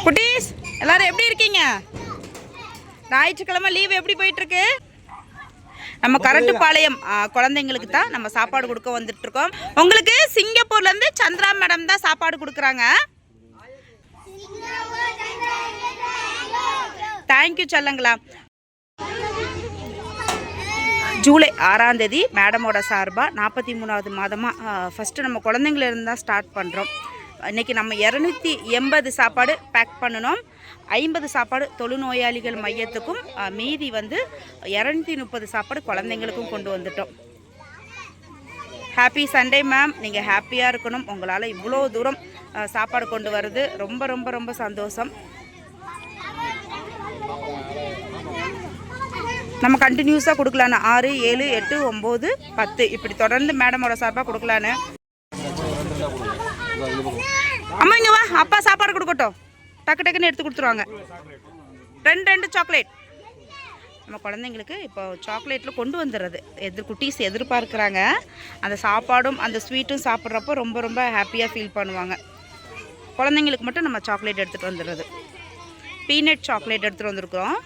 குட்டீஸ் எல்லாரும் எப்படி இருக்கீங்க? ஞாயிற்றுக்கிழமை லீவ் எப்படி போயிட்டு இருக்கு? நம்ம கரட்டுப்பாளையம் குழந்தைங்களுக்கு தான் நம்ம சாப்பாடு கொடுக்க வந்துட்டு இருக்கோம். உங்களுக்கு சிங்கப்பூர்ல இருந்து சந்திரா மேடம் தான் சாப்பாடு கொடுக்குறாங்க. தேங்க்யூ செல்லங்களா. ஜூலை 6ஆம் தேதி மேடமோட சார்பாக 43வது மாதமாக ஃபஸ்ட்டு நம்ம குழந்தைங்கள இருந்து தான் ஸ்டார்ட் பண்ணுறோம். இன்றைக்கி நம்ம 280 சாப்பாடு பேக் பண்ணணும். 50 சாப்பாடு தொழுநோயாளிகள் மையத்துக்கும், மீதி வந்து 230 சாப்பாடு குழந்தைங்களுக்கும் கொண்டு வந்துட்டோம். Happy Sunday ma'am. நீங்கள் ஹாப்பியாக இருக்கணும். உங்களால் இவ்வளோ தூரம் சாப்பாடு கொண்டு வர்றது ரொம்ப ரொம்ப ரொம்ப சந்தோஷம். நம்ம கண்டினியூஸாக கொடுக்கலான்னு 6, 7, 8, 9, 10 இப்படி தொடர்ந்து மேடமோட சார்பாக கொடுக்கலான்னு. அம்மா இங்கே வா, அப்பா சாப்பாடு கொடுக்கட்டும். டக்கு டக்குன்னு எடுத்து கொடுத்துருவாங்க. 2 சாக்லேட் நம்ம குழந்தைங்களுக்கு இப்போ சாக்லேட்டில் கொண்டு வந்துடுறது குட்டீஸ் எதிர்பார்க்குறாங்க. அந்த சாப்பாடும் அந்த ஸ்வீட்டும் சாப்பிட்றப்போ ரொம்ப ரொம்ப ஹாப்பியாக ஃபீல் பண்ணுவாங்க. குழந்தைங்களுக்கு மட்டும் நம்ம சாக்லேட் எடுத்துகிட்டு வந்துடுறது. பீனட் சாக்லேட் எடுத்துகிட்டு வந்திருக்கிறோம்.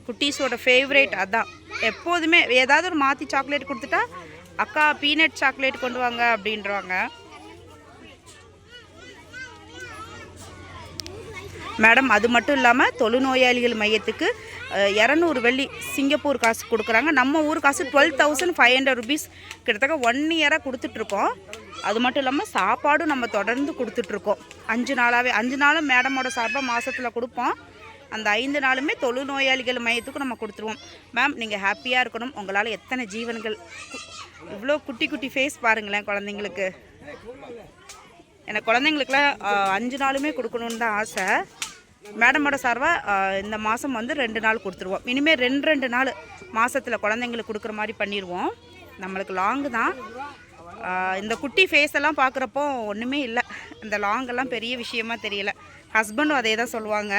குட்டீஸோட ஃபேவரேட் அதான். எப்போதுமே ஏதாவது ஒரு மாற்றி சாக்லேட் கொடுத்துட்டா அக்கா பீனட் சாக்லேட் கொண்டு வாங்க அப்படின்றவாங்க. மேடம் அது மட்டும் இல்லாமல் தொழுநோயாளிகள் மையத்துக்கு 200 வெள்ளி சிங்கப்பூர் காசு கொடுக்குறாங்க. நம்ம ஊர் காசு 12,500 rupees கிட்டத்தட்ட 1 இயராக கொடுத்துட்ருக்கோம். அது மட்டும் இல்லாமல் சாப்பாடும் நம்ம தொடர்ந்து கொடுத்துட்ருக்கோம். 5 நாளாகவே 5 நாளும் மேடமோட சார்பாக மாதத்தில் கொடுப்போம். அந்த 5 நாளுமே தொழுநோயாளிகள் மையத்துக்கு நம்ம கொடுத்துருவோம். மேம் நீங்கள் ஹாப்பியாக இருக்கணும். உங்களால் எத்தனை ஜீவன்கள், இவ்வளோ குட்டி குட்டி ஃபேஸ் பாருங்களேன் குழந்தைங்களுக்கு. எனக்கு குழந்தைங்களுக்குலாம் 5 நாளுமே கொடுக்கணுன்னு தான் ஆசை. மேடமோட சார்பாக இந்த மாதம் வந்து 2 நாள் கொடுத்துருவோம். இனிமேல் 2 நாள் மாதத்தில் குழந்தைங்களுக்கு கொடுக்குற மாதிரி பண்ணிடுவோம். நம்மளுக்கு லாங்கு தான். இந்த குட்டி ஃபேஸ் எல்லாம் பார்க்குறப்போ ஒன்றுமே இல்லை. இந்த லாங்கெல்லாம் பெரிய விஷயமா தெரியல. ஹஸ்பண்டும் அதே தான் சொல்லுவாங்க.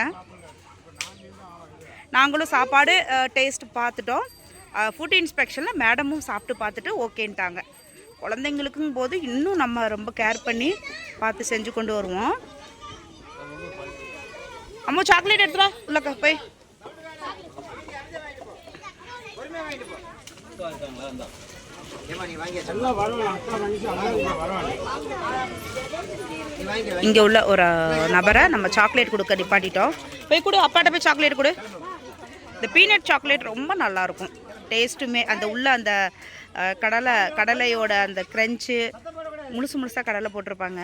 நாங்களும் சாப்பாடு டேஸ்ட் பார்த்துட்டோம். ஃபுட் இன்ஸ்பெக்ஷனில் மேடமும் சாப்பிட்டு பார்த்துட்டு ஓகேன்ட்டாங்க. குழந்தைங்களுக்கும் போது இன்னும் நம்ம ரொம்ப கேர் பண்ணி பார்த்து செஞ்சு கொண்டு வருவோம். அம்மா சாக்லேட் எடுத்துடா உள்ளக்கா போய். இங்கே உள்ள ஒரு நபரை நம்ம சாக்லேட் கொடுக்க நிப்பாட்டிட்டோம். போய் கொடு, அப்பாட்ட போய் சாக்லேட் கொடு. இந்த பீனட் சாக்லேட் ரொம்ப நல்லாயிருக்கும். டேஸ்ட்டுமே அந்த உள்ள அந்த கடலையோட அந்த க்ரன்ச்சு, முழுசாக கடலை போட்டிருப்பாங்க.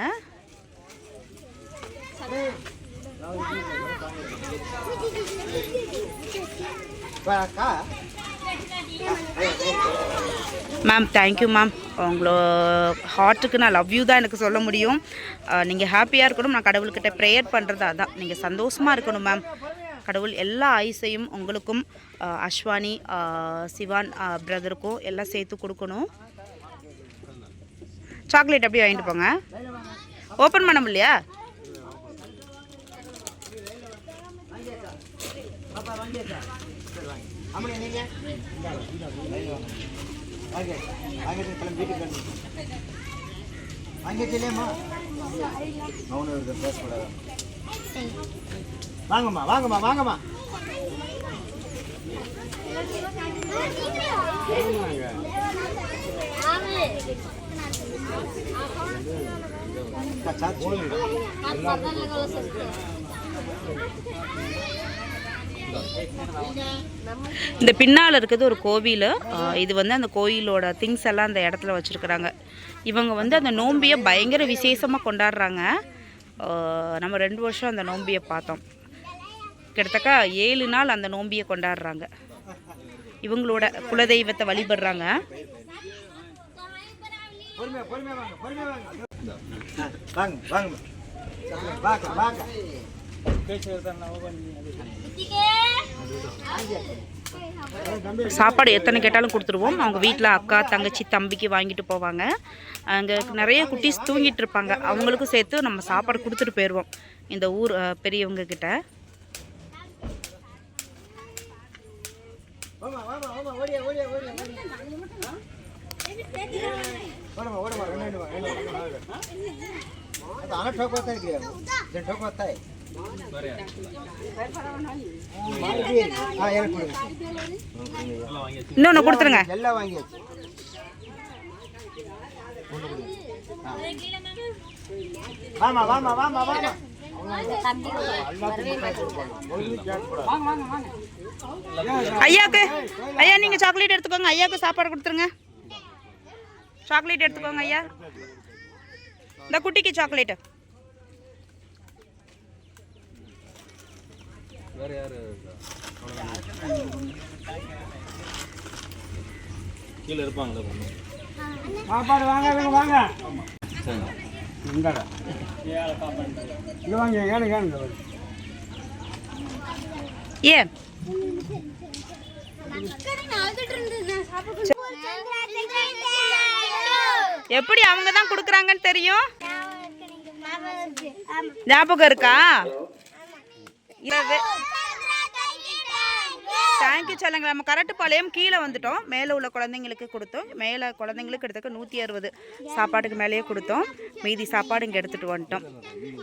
Ma'am thank you ma'am. உங்களோட ஹார்ட்டுக்கு நான் லவ் யூ தான் எனக்கு சொல்ல முடியும். நீங்கள் ஹாப்பியாக இருக்கணும். நான் கடவுள்கிட்ட ப்ரேயர் பண்ணுறது அதான். நீங்கள் சந்தோஷமாக இருக்கணும் மேம். கடவுள் எல்லா ஆயுசையும் உங்களுக்கும், அஸ்வானி, சிவான் பிரதருக்கும் எல்லாம் சேர்த்து கொடுக்கணும். சாக்லேட் அப்படியே வாங்கிட்டு போங்க. ஓப்பன் பண்ண முடியலையா? வாங்கம்மா வாங்கம்மா வாங்கம்மா. இந்த பின்னால் இருக்கிறது ஒரு கோவில். இது வந்து அந்த கோயிலோட திங்ஸ் எல்லாம் அந்த இடத்துல வச்சுருக்குறாங்க. இவங்க வந்து அந்த நோம்பியை பயங்கர விசேஷமாக கொண்டாடுறாங்க. நம்ம 2 வருஷம் அந்த நோம்பியை பார்த்தோம். கிட்டத்தட்ட 7 நாள் அந்த நோம்பியை கொண்டாடுறாங்க. இவங்களோட குலதெய்வத்தை வழிபடுறாங்க. சாப்பாடு எத்தனை கேட்டாலும் கொடுத்துருவோம். அவங்க வீட்டில் அக்கா, தங்கச்சி, தம்பிக்கு வாங்கிட்டு போவாங்க. அங்கே நிறைய குட்டீஸ் தூங்கிட்டு இருப்பாங்க. அவங்களுக்கும் சேர்த்து நம்ம சாப்பாடு கொடுத்துட்டு போயிடுவோம் இந்த ஊர் பெரியவங்க கிட்ட. இன்னொன்று கொடுத்துருங்க. எல்லாம் வாங்கியாச்சு. வாமா வாமா வாமா வாமா. ஐயாக்கு ஐயா நீங்கள் சாக்லேட் எடுத்துக்கோங்க. ஐயாவுக்கு சாப்பாடு கொடுத்துருங்க. சாக்லேட் எடுத்துக்கோங்க ஐயா. இந்த குட்டிக்கு சாக்லேட்டு. கீழே இருப்பாங்களே சாப்பாடு வாங்க வாங்க. இந்தாடா இங்கே வாங்க. ஏனுங்க ஏன் எப்படி அவங்க தான் கொடுக்குறாங்கன்னு தெரியும். ஞாபகம் இருக்கா? தேங்க்யூ சொல்லுங்க. நம்ம கரட்டுப்பாளையம் கீழே வந்துட்டோம். மேலே உள்ள குழந்தைங்களுக்கு கொடுத்தோம். மேலே குழந்தைங்களுக்கு எடுத்துக்க 160 சாப்பாட்டுக்கு மேலேயே கொடுத்தோம். மீதி சாப்பாடு இங்கே எடுத்துகிட்டு வந்துட்டோம்.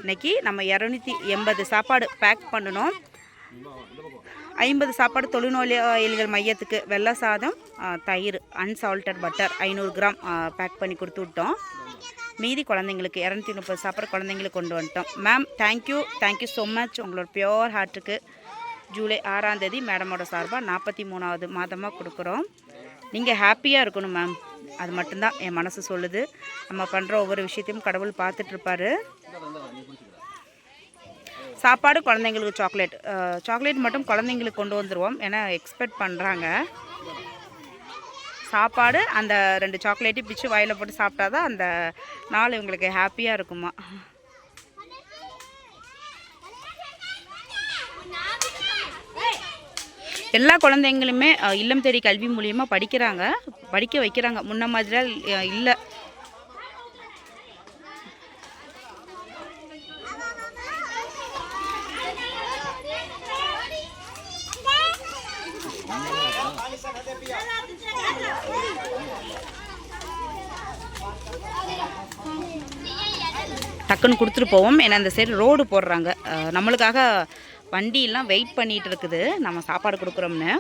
இன்னைக்கு நம்ம 280 சாப்பாடு பேக் பண்ணணும். 50 சாப்பாடு தொழுநோயாளிகள் மையத்துக்கு வெள்ளை சாதம், தயிர், அன்சால்டட் பட்டர் 500 கிராம் பேக் பண்ணி கொடுத்து விட்டோம். மீதி குழந்தைங்களுக்கு 230 சாப்பாடு குழந்தைங்களுக்கு கொண்டு வந்துட்டோம். Ma'am thank you so much. உங்களோட பியோர் ஹார்ட்டுக்கு ஜூலை 6ஆம் தேதி மேடமோட சார்பாக 43வது மாதமாக கொடுக்குறோம். நீங்கள் ஹாப்பியாக இருக்கணும் மேம். அது மட்டும்தான் என் மனசு சொல்லுது. நம்ம பண்ணுற ஒவ்வொரு விஷயத்தையும் கடவுள் பார்த்துட்ருப்பாரு. சாப்பாடு குழந்தைங்களுக்கு சாக்லேட் மட்டும் குழந்தைங்களுக்கு கொண்டு வந்துடுவோம். ஏன்னா எக்ஸ்பெக்ட் பண்ணுறாங்க. சாப்பாடு அந்த 2 சாக்லேட்டையும் பிச்சு வாயில் போட்டு சாப்பிட்டா தான் அந்த நாள் இவங்களுக்கு ஹாப்பியாக இருக்குமா. எல்லா குழந்தைங்களுமே இல்லம் தேடி கல்வி மூலியமாக படிக்க வைக்கிறாங்க. முன்ன மாதிரியாக இல்லை. டக்குன்னு கொடுத்துட்டு போவோம். ஏன்னா இந்த சைடு ரோடு போடுறாங்க. நம்மளுக்காக வண்டியெல்லாம் வெயிட் பண்ணிகிட்டு இருக்குது. நம்ம சாப்பாடு கொடுக்குறோம்னு.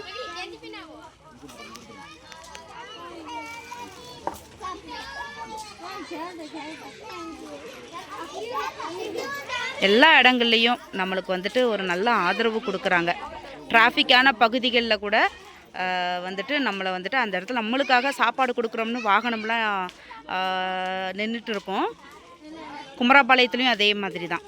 எல்லா இடங்கள்லையும் நம்மளுக்கு வந்துட்டு ஒரு நல்ல ஆதரவு கொடுக்குறாங்க. டிராஃபிக்கான பகுதிகளில் கூட வந்துட்டு நம்மளை வந்துட்டு அந்த இடத்துல நம்மளுக்காக சாப்பாடு கொடுக்குறோம்னு வாகனம்லாம் நின்றுட்டு இருக்கோம். குமராபாளையத்துலேயும் அதே மாதிரி தான்.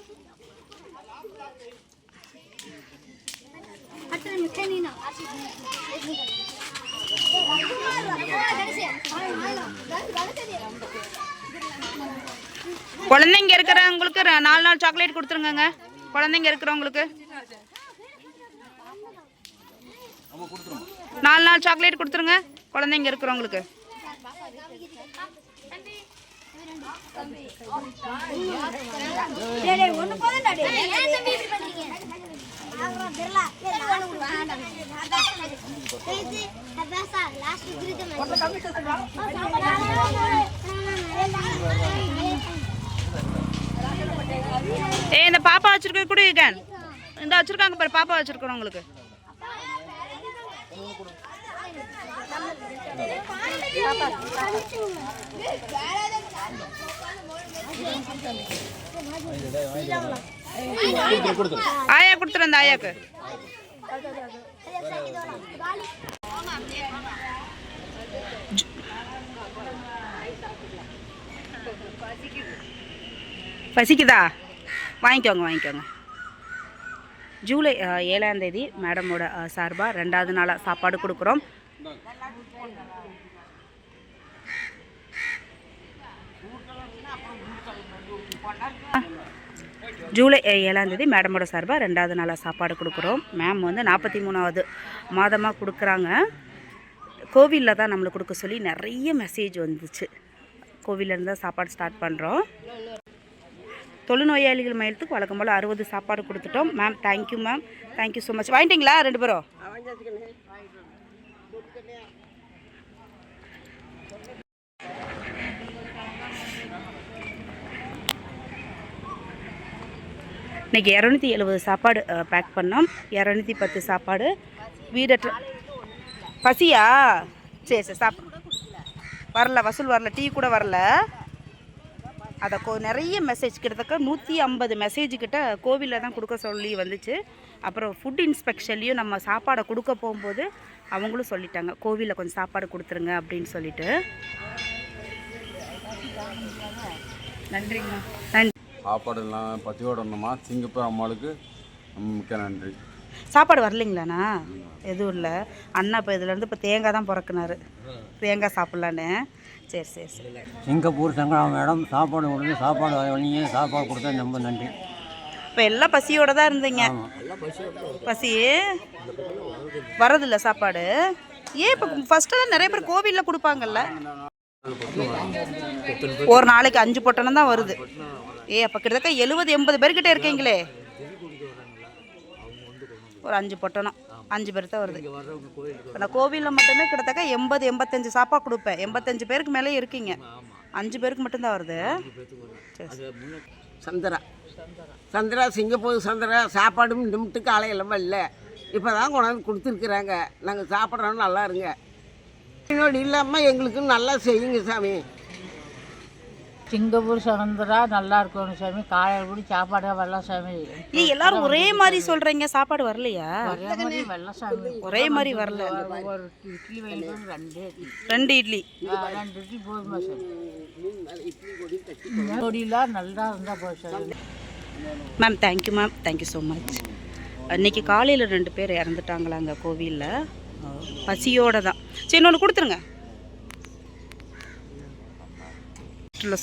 குழந்தைங்க இருக்கிறவங்களுக்கு 4 சாக்லேட் கொடுத்துருங்க. குழந்தைங்க இருக்கிறவங்களுக்கு 4 சாக்லேட் கொடுத்துருங்க. குழந்தைங்க இருக்கிறவங்களுக்கு இந்த பாப்பா வச்சிருக்க கூட இந்த வச்சிருக்காங்க பாரு. பாப்பா வச்சிருக்கிறவங்களுக்கு ஆயா கொடுத்துரு. அந்த ஆயாக்கு பசிக்குதா? வாங்கிக்கோங்க. ஜூலை 7ஆம் தேதி மேடமோட சார்பாக 2வது நாளாக சாப்பாடு கொடுக்குறோம். ஜூலை 7ஆம் தேதி மேடமோட சார்பாக 2வது நாளாக சாப்பாடு கொடுக்குறோம். மேம் வந்து 43வது மாதமாக கொடுக்குறாங்க. கோவிலில் தான் நம்மளுக்கு கொடுக்க சொல்லி நிறைய மெசேஜ் வந்துச்சு. கோவிலேருந்து தான் சாப்பாடு ஸ்டார்ட் பண்ணுறோம். தொழுநோயாளிகள் மையத்துக்கு வழக்கம் போல் 60 சாப்பாடு கொடுத்துட்டோம். Ma'am thank you so much. வாங்கிட்டீங்களா 2 பேரும்? இன்றைக்கி 270 சாப்பாடு பேக் பண்ணோம். 210 சாப்பாடு வீடற்ற பசியா? சரி சரி வரல, வசூல் வரல, டீ கூட வரல. அதை நிறைய மெசேஜ் கிட்டத்தட்ட 150 மெசேஜ் கிட்ட கோவிலில் தான் கொடுக்க சொல்லி வந்துச்சு. அப்புறம் ஃபுட் இன்ஸ்பெக்ஷன்லேயும் நம்ம சாப்பாடை கொடுக்க போகும்போது அவங்களும் சொல்லிட்டாங்க, கோவிலில் கொஞ்சம் சாப்பாடு கொடுத்துருங்க அப்படின்னு சொல்லிட்டு. நன்றிங்கண்ணா. நன்றி. சாப்பாடு எல்லாம் பத்தியோட இருந்தோமா சிங்கப்பூர் அம்மாளுக்கு மிக்க நன்றி. சாப்பாடு வரலைங்களாண்ணா? எதுவும் இல்லை. அண்ணா இப்போ இதுலேருந்து இப்போ தேங்காய் தான் பிறக்குனாரு, தேங்காய் சாப்பிட்லான்னு. சரி சரி சரி. சிங்கப்பூர் சங்கரா மேடம் சாப்பாடு கொடுத்து சாப்பாடு வழியே சாப்பாடு கொடுத்தா ரொம்ப நன்றி. இப்போ எல்லாம் பசியோடு தான் இருந்தீங்க. பசி வரதில்லை சாப்பாடு. ஏன் இப்போ ஃபஸ்ட்டெல்லாம் நிறைய பேர் கோவிலில் கொடுப்பாங்கல்ல, ஒரு நாளைக்கு 5 பொட்டணம் தான் வருது. அப்போ கிட்டத்தட்ட 70-80 பேர்கிட்ட இருக்கீங்களே. ஒரு 5 பொட்டணம் 5 பேர் தான் வருது. இப்போ நான் கோவிலில் மட்டுமே கிட்டத்தட்ட 80-85 சாப்பாடு கொடுப்பேன். 85 பேருக்கு மேலே இருக்கீங்க, 5 பேருக்கு மட்டும்தான் வருது. சந்திரா சிங்கப்பூர் சந்திரா சாப்பாடும் நிமிட்டு காலையில் இல்லை, இப்போ தான் கொண்டாந்து கொடுத்துருக்குறாங்க. நாங்கள் சாப்பிட்றோம், நல்லா இருங்க. இன்னொரு இல்லாமல் எங்களுக்கு நல்லா செய்யுங்க சாமி. சிங்கப்பூர் சந்திரா நல்லா இருக்கணும் சாமி. காலையில் கூட சாப்பாடு வரல சாமி. எல்லாரும் ஒரே மாதிரி சொல்கிறீங்க, சாப்பாடு வரலையா? வரல சாமி, ஒரே மாதிரி வரல. ஒரு இட்லி வேணும், 2 இட்லி 2 இட்லி போதுமா சார்? கொடியெலாம் நல்லா இருந்தால் போதும் sir. Ma'am thank you ma'am, thank you so much. இன்றைக்கி காலையில் 2 பேர் இறந்துட்டாங்களாங்க கோவிலில், பசியோடு தான். சரி இன்னொன்று கொடுத்துருங்க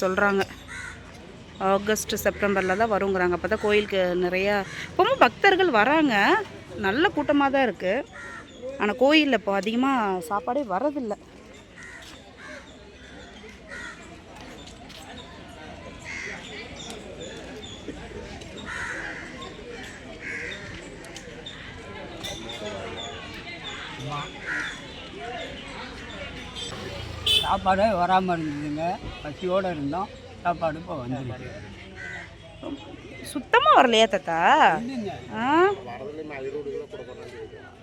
சொல்கிறாங்க. ஆகஸ்ட் செப்டம்பரில் தான் வருங்கிறாங்க. அப்போ தான் கோயிலுக்கு நிறையா இப்போவும் பக்தர்கள் வராங்க, நல்ல கூட்டமாக தான் இருக்குது. ஆனால் கோயிலில் இப்போ அதிகமாக சாப்பாடே வரதில்லை. சாப்பாடே வராமல் இருந்ததுங்க, பசியோடு இருந்தோம். சாப்பாடு இப்போ வந்துருக்கு. சுத்தமாக வரலையா தாத்தா?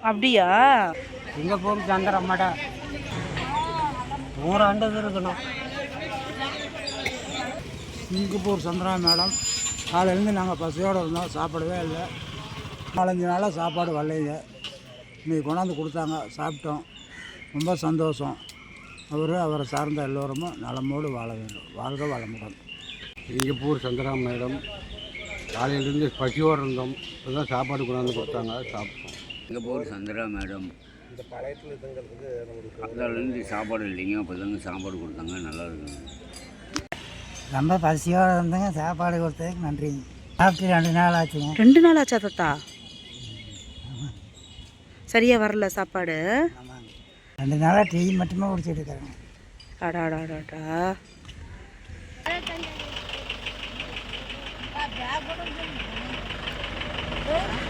அப்படியா? சிங்கப்பூர் சந்திரா மேடம் 100 இருக்கணும். சிங்கப்பூர் சந்திரா மேடம் காலையிலேருந்து நாங்கள் பசியோடு இருந்தோம், சாப்பிடவே இல்லை. 4-5 நாளாக சாப்பாடு வரலைங்க. இன்றைக்கி கொண்டாந்து கொடுத்தாங்க, சாப்பிட்டோம். ரொம்ப சந்தோஷம். அவரை சார்ந்த எல்லோரும் நலமோடு வாழ வேண்டும். வாழ்க வளமுடன். சிங்கப்பூர் சந்திரா மேடம் காலையிலேருந்து பசியோடு இருந்தோம், இப்போ தான் சாப்பாடு கொண்டாந்து கொடுத்தாங்க, சாப்பிட்டோம். சிங்கப்பூர் சந்திரா மேடம் அதிலேருந்து சாப்பாடு இல்லைங்க, இப்போ தாங்க சாப்பாடு கொடுத்தாங்க, நல்லா இருக்குங்க. ரொம்ப பசியோடு இருந்தேங்க, சாப்பாடு கொடுத்ததுக்கு நன்றிங்க. சாப்பிட்டு 2 நாள் ஆச்சுங்க. 2 நாள் ஆச்சா தாத்தா? சரியாக வரல சாப்பாடு? 2 நாளாக டீ மட்டுமே குடிச்சிட்டு இருக்கிறேங்க. அடாடாடாடா.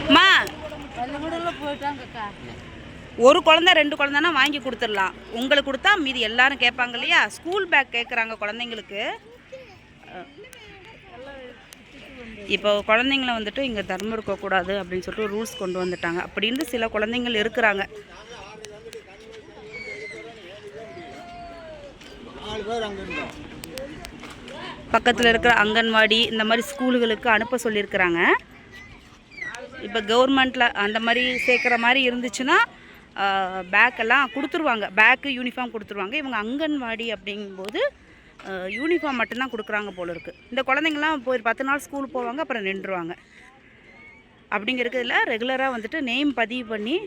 அம்மா ஒரு குழந்தை 2 குழந்தைனா வாங்கி கொடுத்துடலாம். உங்களுக்கு கொடுத்தா மீதி எல்லாரும் கேட்பாங்க இல்லையா? ஸ்கூல் பேக் கேட்குறாங்க குழந்தைங்களுக்கு. இப்போ குழந்தைங்கள வந்துட்டு இங்கே தர்மம் இருக்கக்கூடாது அப்படின்னு சொல்லிட்டு ரூல்ஸ் கொண்டு வந்துட்டாங்க. அப்படின்னு சில குழந்தைங்கள் இருக்கிறாங்க. பக்கத்தில் இருக்கிற அங்கன்வாடி இந்த மாதிரி ஸ்கூலுகளுக்கு அனுப்ப சொல்லியிருக்கிறாங்க. இப்போ கவர்மெண்ட்டில் அந்த மாதிரி சேர்க்குற மாதிரி இருந்துச்சுன்னா பேக்கெல்லாம் கொடுத்துருவாங்க, பேக்கு யூனிஃபார்ம் கொடுத்துருவாங்க. இவங்க அங்கன்வாடி அப்படிங்கும்போது யூனிஃபார்ம் மட்டும்தான் கொடுக்குறாங்க போல இருக்குது. இந்த குழந்தைங்கள்லாம் போய் 10 நாள் ஸ்கூல் போவாங்க, அப்புறம் நின்றுவாங்க. அப்படிங்கிறதுல ரெகுலராக வந்துட்டு நேம் பதிவு பண்ணி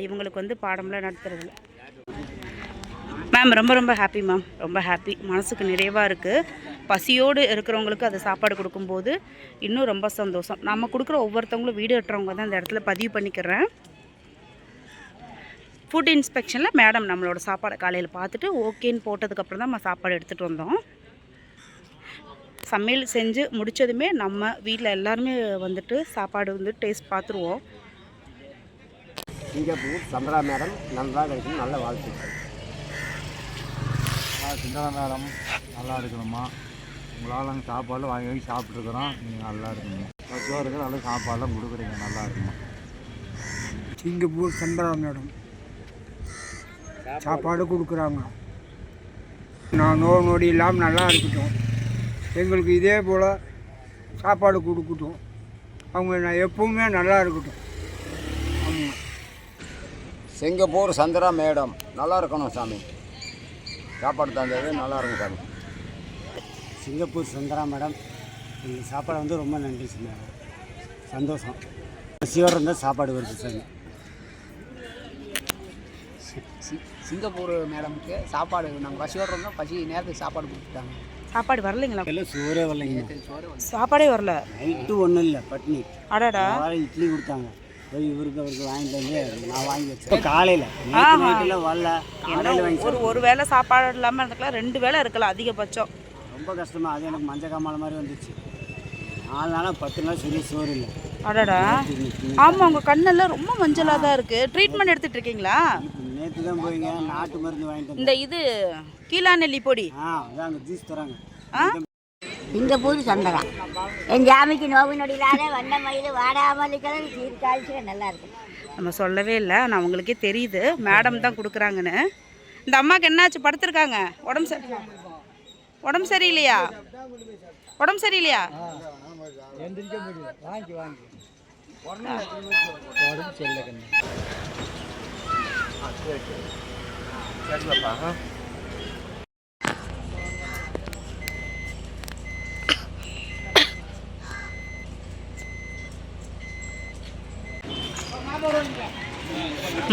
இவங்களுக்கு வந்து பாடம்லாம் நடத்துறதில்ல. மேம் ரொம்ப ரொம்ப ஹாப்பி மேம், ரொம்ப ஹாப்பி. மனசுக்கு நிறைவாக இருக்குது. பசியோடு இருக்கிறவங்களுக்கு அதை சாப்பாடு கொடுக்கும்போது இன்னும் ரொம்ப சந்தோஷம். நம்ம கொடுக்குற ஒவ்வொருத்தவங்களும் வீடு கட்டுறவங்க தான் இந்த இடத்துல பதிவு பண்ணிக்கிறேன். ஃபுட் இன்ஸ்பெக்ஷனில் மேடம் நம்மளோட சாப்பாடை காலையில் பார்த்துட்டு ஓகேன்னு போட்டதுக்கப்புறம் தான் நம்ம சாப்பாடு எடுத்துகிட்டு வந்தோம். சமையல் செஞ்சு முடித்ததுமே நம்ம வீட்டில் எல்லாருமே வந்துட்டு சாப்பாடு வந்து டேஸ்ட் பார்த்துருவோம். சிங்கப்பூர் சந்திரா மேடம் நல்லா கிடைக்கும், நல்ல வாழ்த்துக்கள். சந்திரா மேடம் நல்லா இருக்கணுமா, உங்களால் நாங்கள் சாப்பாடு வாங்கி சாப்பிட்ருக்குறோம், நீங்கள் நல்லா இருக்கணும். பசுவாருக்கு நல்ல சாப்பாடெல்லாம் கொடுக்குறீங்க, நல்லா இருக்குமா? சிங்கப்பூர் சந்திரா மேடம் சாப்பாடு கொடுக்குறாங்க. நான் நோய் நொடி இல்லாமல் நல்லா இருக்கட்டும், எங்களுக்கு இதே போல் சாப்பாடு கொடுக்கட்டும், அவங்க நான் எப்பவுமே நல்லா இருக்கட்டும். ஆமாம். சிங்கப்பூர் சந்திரா மேடம் நல்லா இருக்கணும் சாமி, சாப்பாடு தந்தது நல்லா இருக்கும் சாமி. சிங்கப்பூர் சந்திரா மேடம், எங்கள் சாப்பாடு வந்து ரொம்ப நன்றி மேடம், சந்தோஷம். பசியோடு இருந்தால் சாப்பாடு வருது சாமி. சிங்கப்பூர் மேடமுக்கு சாப்பாடு நாங்கள் பசியோடு இருந்தோம், பசி நேரத்துக்கு சாப்பாடு கொடுத்துட்டாங்க. சாப்பாடு வரலைங்களா? எல்லாம் சோறே வரலைங்க, சாப்பாடே வரல. நைட்டு ஒன்றும் இல்லை, பட்னி. அடடா. இட்லி கொடுத்தாங்க, போய் இவருக்கு அவருக்கு வாங்கிட்டு வந்து நான் வாங்கி வச்சேன். காலையில் நைட்டெல்லாம் வரல, காலையில் வாங்கி ஒரு வேளை சாப்பாடு இல்லாமல் இருந்துக்கலாம், 2 வேளை இருக்கலாம் அதிகபட்சம். ரொம்ப கஷ்டமாக. அது எனக்கு மஞ்சள் காமாலை மாதிரி வந்துச்சு. 4 நாளாக 10 நாள் சரியாக சோறு இல்லை. அடடா. ஆமாம், உங்கள் கண்ணெல்லாம் ரொம்ப மஞ்சளாக தான் இருக்குது. ட்ரீட்மெண்ட் எடுத்துகிட்டு இருக்கீங்களா? நேற்று தான் போய்ங்க நாட்டு மருந்து வாங்கிட்டு இந்த இது கீழாநெல்லி பொடி. அதான் அங்கே ஜூஸ் தராங்க. சிங்கப்பூர் சந்திரா என் ஜாமிக்கு நோவு நொடியிலாத வண்ண மயில் வாடாமல் இருக்கிறது சீர்காழிச்சு நல்லா இருக்கும். நம்ம சொல்லவே இல்லை, நான் உங்களுக்கே தெரியுது மேடம் தான் கொடுக்குறாங்கன்னு. இந்த அம்மாவுக்கு என்னாச்சு? படுத்துருக்காங்க. உடம்பு சரியில்லையா? உடம்பு சரியில்லையா?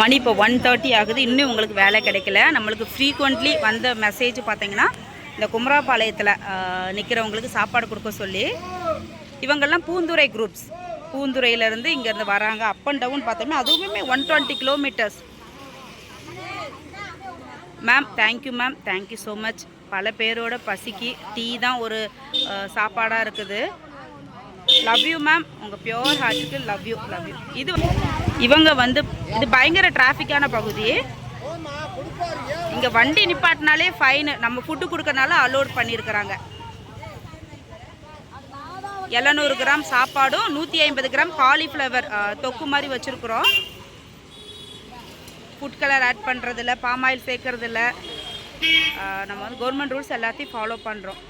மணி இப்போ 1:30 ஆகுது, இன்னும் உங்களுக்கு வேலை கிடைக்கல. நம்மளுக்கு ஃப்ரீக்வெண்ட்லி வந்த மெசேஜ் பார்த்தீங்கன்னா, இந்த குமராபாளையத்தில் நிற்கிறவங்களுக்கு சாப்பாடு கொடுக்க சொல்லி. இவங்கெல்லாம் பூந்துறை குரூப்ஸ், பூந்துறையிலேருந்து இங்கேருந்து வராங்க. அப் அண்ட் டவுன் பார்த்தோம்னா அதுவுமே 120 kilometres. Ma'am thank you ma'am, thank you so much. பல பேரோட பசிக்கு டீ தான் ஒரு சாப்பாடாக இருக்குது. லவ் யூ மேம், உங்கள் பியோர் ஹார்ட்டுக்கு லவ் யூ, லவ் யூ. இவங்க வந்து இது பயங்கர டிராஃபிக்கான பகுதி. இங்கே வண்டி நிப்பாட்டினாலே ஃபைனு. நம்ம ஃபுட்டு கொடுக்கறனால அலோட் பண்ணியிருக்கிறாங்க. 700 கிராம் சாப்பாடும் 150 கிராம் காலிஃப்ளவர் தொக்கு மாதிரி வச்சுருக்குறோம். ஃபுட் கலர் ஆட் பண்ணுறதில்ல, பாமாயில் சேர்க்கறதில்ல. நம்ம வந்து கவர்மெண்ட் ரூல்ஸ் எல்லாத்தையும் ஃபாலோ பண்ணுறோம்.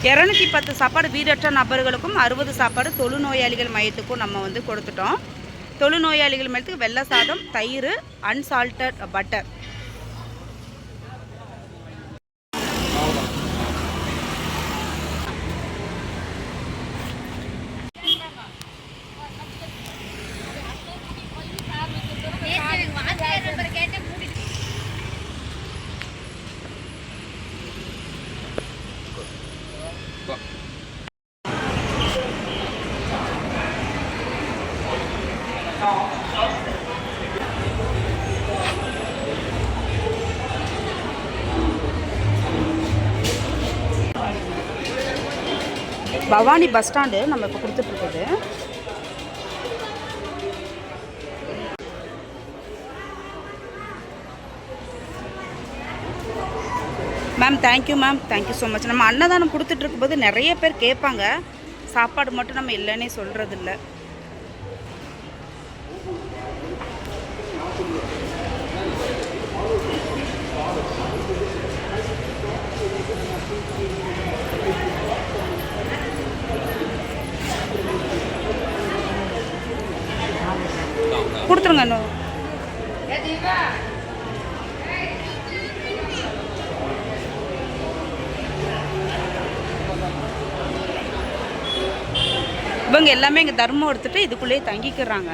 $210 சாப்பாடு வீடற்ற நபர்களுக்கும், 60 சாப்பாடு தொழுநோயாளிகள் மையத்துக்கும் நம்ம வந்து கொடுத்துட்டோம். தொழுநோயாளிகள் மையத்துக்கு வெள்ளை சாதம், தயிர், unsalted butter. Bhavani bus stand நம்ம இப்போ கொடுத்துட்ருக்குது. Ma'am thank you ma'am, thank you so much. நம்ம அன்னதானம் கொடுத்துட்ருக்கும்போது நிறைய பேர் கேட்பாங்க, சாப்பாடு மட்டும் நம்ம இல்லைன்னே சொல்கிறதில்ல. கொடுத்துருங்க. இன்னும் இவங்க எல்லாமே இங்கே தர்மம் எடுத்துட்டு இதுக்குள்ளேயே தங்கிக்கிறாங்க.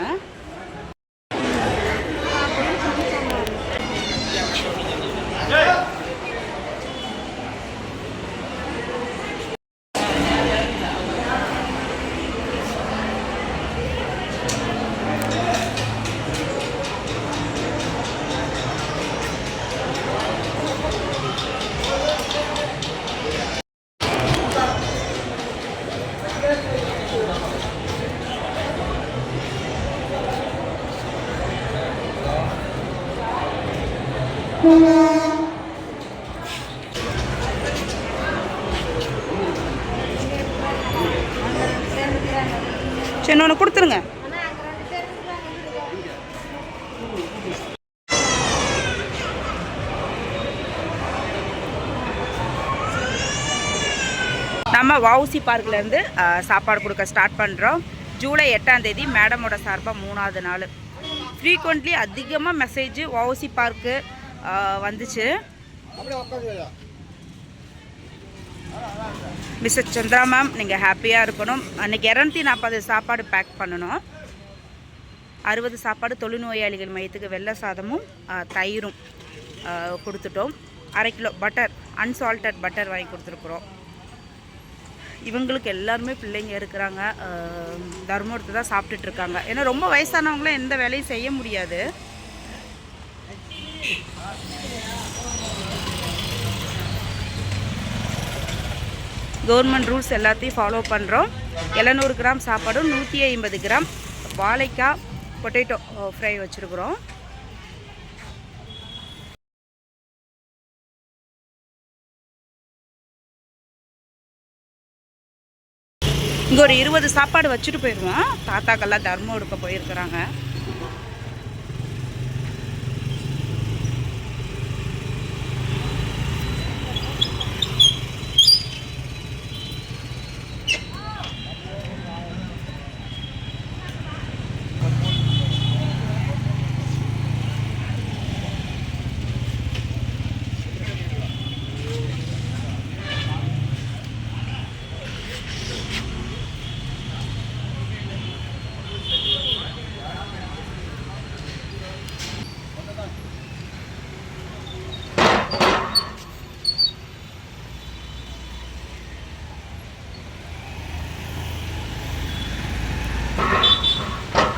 சரி ஒன்று கொடுத்துருங்க. நம்ம வஉசி பார்க்லேருந்து சாப்பாடு கொடுக்க ஸ்டார்ட் பண்ணுறோம். ஜூலை 8ஆம் தேதி மேடமோட சார்பாக 3வது நாள். ஃப்ரீக்வெண்ட்லி அதிகமாக மெசேஜ் வஉசி பார்க்கு வந்துச்சு. மிஸ்ஸஸ் சந்திரா மேம் நீங்கள் ஹாப்பியாக இருக்கணும். அன்றைக்கி 240 சாப்பாடு பேக் பண்ணணும். 60 சாப்பாடு தொழுநோயாளிகள் மையத்துக்கு வெள்ளை சாதமும் தயிரும் கொடுத்துட்டோம். 1/2 கிலோ பட்டர், அன்சால்டட் பட்டர் வாங்கி கொடுத்துருக்குறோம். இவங்களுக்கு எல்லாருமே பிள்ளைங்க இருக்கிறாங்க. தர்மபுரத்தை தான் சாப்பிட்டுட்ருக்காங்க. ஏன்னா ரொம்ப வயசானவங்களாம் எந்த வேலையும் செய்ய முடியாது. கவர்மெண்ட் ரூல்ஸ் எல்லாத்தையும் ஃபாலோ பண்ணுறோம். 700 கிராம் சாப்பாடும் 150 கிராம் வாழைக்காய் பொட்டேட்டோ ஃப்ரை வச்சுருக்குறோம். இங்கே ஒரு 20 சாப்பாடு வச்சுட்டு போயிடுவோம். தாத்தாக்கெல்லாம் தர்மம் எடுக்க போயிருக்கிறாங்க.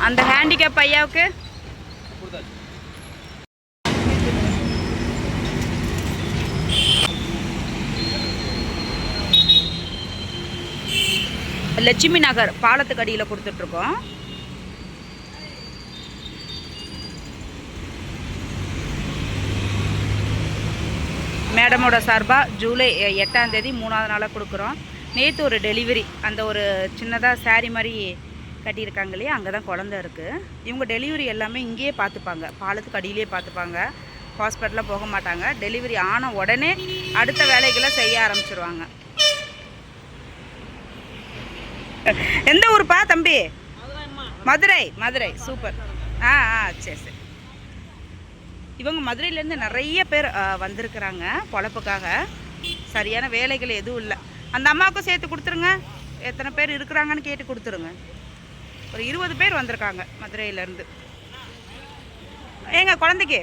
அந்த ஹேண்டிகேப் ஐயாவுக்கு லட்சுமி நகர் பாலத்துக்கு அடியில் கொடுத்துட்ருக்கோம். மேடமோட சார்பாக ஜூலை 8ஆம் தேதி 3வது நாளாக கொடுக்குறோம். நேற்று ஒரு டெலிவரி, அந்த ஒரு சின்னதாக சாரி மாதிரி கட்டியிருக்காங்க இல்லையா, அங்கே தான் குழந்த இருக்குது. இவங்க டெலிவரி எல்லாமே இங்கேயே பார்த்துப்பாங்க, பாலத்துக்கு அடியிலே பார்த்துப்பாங்க. ஹாஸ்பிட்டலில் போக மாட்டாங்க. டெலிவரி ஆன உடனே அடுத்த வேலைகளை செய்ய ஆரம்பிச்சிருவாங்க. எந்த ஊருப்பா தம்பி? மதுரை. மதுரை, சூப்பர். சரி சரி. இவங்க மதுரையிலேருந்து நிறைய பேர் வந்திருக்கிறாங்க பொழப்புக்காக. சரியான வேலைகள் எதுவும் இல்லை. அந்த அம்மாவுக்கும் சேர்த்து கொடுத்துருங்க. எத்தனை பேர் இருக்கிறாங்கன்னு கேட்டு கொடுத்துருங்க. ஒரு 20 பேர் வந்திருக்காங்க மதுரையிலேருந்து. ஏங்க குழந்தைக்கு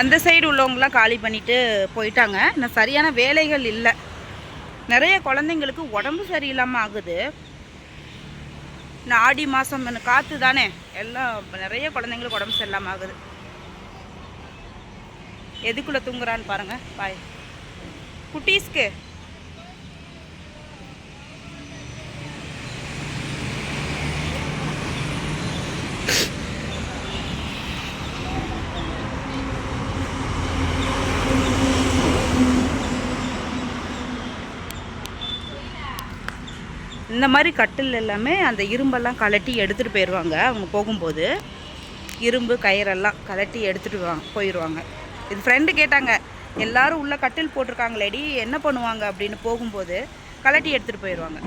அந்த சைடு உள்ளவங்களாம் காலி பண்ணிவிட்டு போயிட்டாங்க. இன்னும் சரியான வேலைகள் இல்லை. நிறைய குழந்தைங்களுக்கு உடம்பு சரியில்லாமல் ஆகுது. இன்னும் ஆடி மாதம் காற்று தானே, எல்லாம் நிறைய குழந்தைங்களுக்கு உடம்பு சரியில்லாமல் ஆகுது. எதுக்குள்ளே தூங்குறான்னு பாருங்கள். பாய் குட்டீஸ்க்கு இந்த மாதிரி கட்டில் எல்லாமே அந்த இரும்பெல்லாம் கலட்டி எடுத்துகிட்டு போயிடுவாங்க. அவங்க போகும்போது இரும்பு கயிறெல்லாம் கலட்டி எடுத்துகிட்டு போயிடுவாங்க. இது ஃப்ரெண்டு கேட்டாங்க, எல்லோரும் உள்ள கட்டில் போட்டிருக்காங்களேடி என்ன பண்ணுவாங்க அப்படின்னு. போகும்போது கலட்டி எடுத்துகிட்டு போயிடுவாங்க.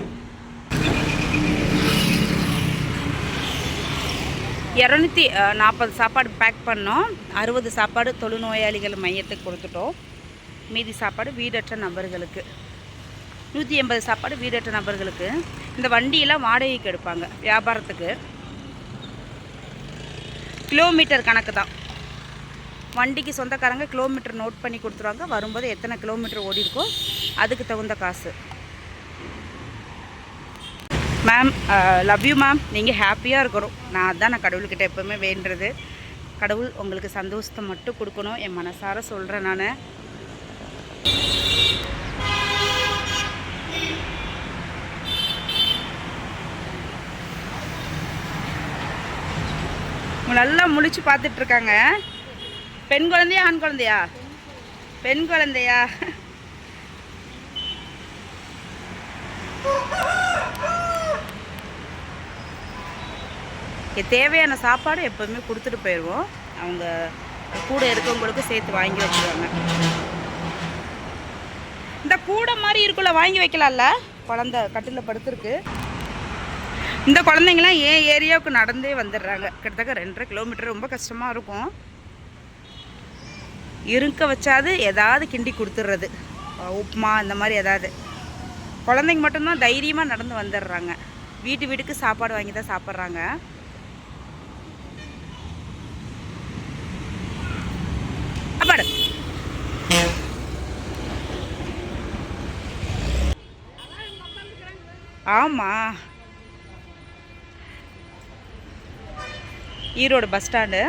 240 சாப்பாடு பேக் பண்ணோம். 60 சாப்பாடு தொழுநோயாளிகள் மையத்துக்கு கொடுத்துட்டோம். மீதி சாப்பாடு வீடற்ற நபர்களுக்கு. 180 சாப்பாடு வீடற்ற நபர்களுக்கு. இந்த வண்டியெல்லாம் வாடகைக்கு எடுப்பாங்க வியாபாரத்துக்கு. கிலோமீட்டர் கணக்கு தான். வண்டிக்கு சொந்தக்காரங்க கிலோமீட்டர் நோட் பண்ணி கொடுத்துருவாங்க. வரும்போது எத்தனை கிலோமீட்டர் ஓடி இருக்கோ அதுக்கு தகுந்த காசு. Ma'am love you ma'am. நீங்கள் ஹாப்பியாக இருக்கணும். நான் கடவுள்கிட்ட எப்போவுமே வேண்டுறது. கடவுள் உங்களுக்கு சந்தோஷத்தை மட்டும் கொடுக்கணும். என் மனசார சொல்கிறேன் நான். நல்லா முழிச்சு பார்த்துட்ருக்காங்க. பெண் குழந்தையா ஆண் குழந்தையா? பெண் குழந்தையா? தேவையான சாப்பாடு எப்போவுமே கொடுத்துட்டு போயிடுவோம். அவங்க கூட இருக்கவங்களுக்கு சேர்த்து வாங்கி வச்சுருவாங்க. இந்த கூடை மாதிரி இருக்குள்ள வாங்கி வைக்கலாம்ல, குழந்த கட்டில் படுத்துருக்கு. இந்த குழந்தைங்களாம் ஏன் ஏரியாவுக்கு நடந்தே வந்துடுறாங்க. கிட்டத்தட்ட 2.5 கிலோமீட்டர், ரொம்ப கஷ்டமாக இருக்கும். இருக்க வச்சாது ஏதாவது கிண்டி கொடுத்துட்றது, உப்புமா இந்த மாதிரி ஏதாவது. குழந்தைங்க மட்டும்தான் தைரியமாக நடந்து வந்துடுறாங்க. வீட்டுக்கு சாப்பாடு வாங்கி தான் சாப்பிட்றாங்க. சாப்பாடு ஆமாம், ஈரோடு பஸ் ஸ்டாண்டு.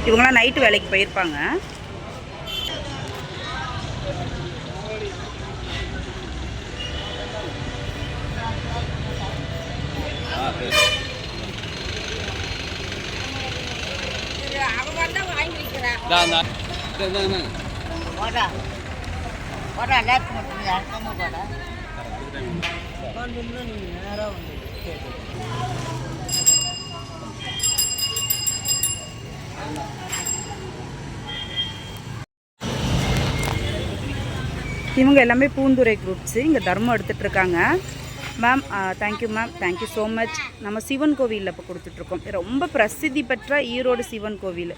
இவங்களாம் நைட்டு வேலைக்கு போயிருப்பாங்க. இவங்க எல்லாமே பூந்துரை குரூப்ஸு. இங்கே தர்மம் எடுத்துகிட்ருக்காங்க. Ma'am thank you ma'am, thank you so much. நம்ம சிவன் கோவிலில் இப்போ கொடுத்துட்ருக்கோம். ரொம்ப பிரசித்தி பெற்ற ஈரோடு சிவன் கோவில்.